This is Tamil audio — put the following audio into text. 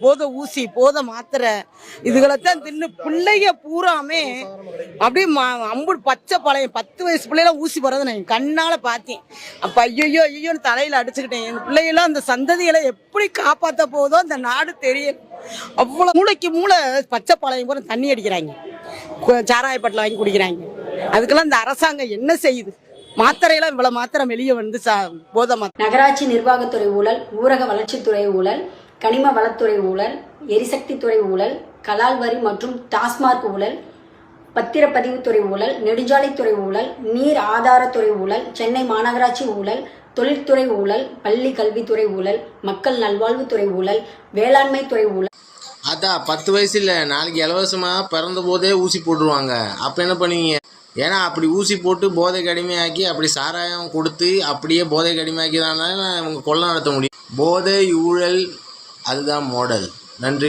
போதை ஊசி போதை மாத்திரை இதுகளைத்தான் தின்னு பிள்ளைங்க பூராமே அப்படியே அம்புடு பச்சை பழைய 10 வயசு பிள்ளைலாம் ஊசி போடுறதை நான் கண்ணால பார்த்தேன். அப்ப ஐயோ ஐயோன்னு தலையில அடிச்சுக்கிட்டேன். என் பிள்ளைகளாம் அந்த சந்ததிகளை எப்படி காப்பாற்ற போதோ அந்த நாடு தெரியல. அவ்வளவு மூளைக்கு மூளை பச்சை பழைய பூரா தண்ணி அடிக்கிறாங்க, சாராயப்பட்டில் வாங்கி குடிக்கிறாங்க. அதுக்கெல்லாம் இந்த அரசாங்கம் என்ன செய்யுது? மாத்திரையெல்லாம் இவ்வளவு மாத்திரம் வெளியே வந்து போதை மாத்திரை. நகராட்சி நிர்வாகத்துறை ஊழல், ஊரக வளர்ச்சித்துறை ஊழல், கனிம வளத்துறை ஊழல், எரிசக்தி துறை ஊழல், கலால் வரி மற்றும் டாஸ்மார்க் ஊழல், பத்திரப்பதிவுத்துறை ஊழல், நெடுஞ்சாலைத்துறை ஊழல், நீர் ஆதாரத்துறை ஊழல், சென்னை மாநகராட்சி ஊழல், தொழில்துறை ஊழல், பள்ளி கல்வித்துறை ஊழல், மக்கள் நல்வாழ்வுத்துறை ஊழல், வேளாண்மை துறை ஊழல். அதான் 10 வயசு இல்லை, நாளைக்கு இலவசமாக பிறந்த போதே ஊசி போட்டுருவாங்க. அப்போ என்ன பண்ணுவீங்க? ஏன்னா அப்படி ஊசி போட்டு போதைக்கு அடிமையாக்கி அப்படி சாராயம் கொடுத்து அப்படியே போதைக்கு அடிமையாக்கி தான் இவங்க கொள்ளை நடத்த முடியும். போதை ஊழல் அதுதான் மாடல். நன்றி.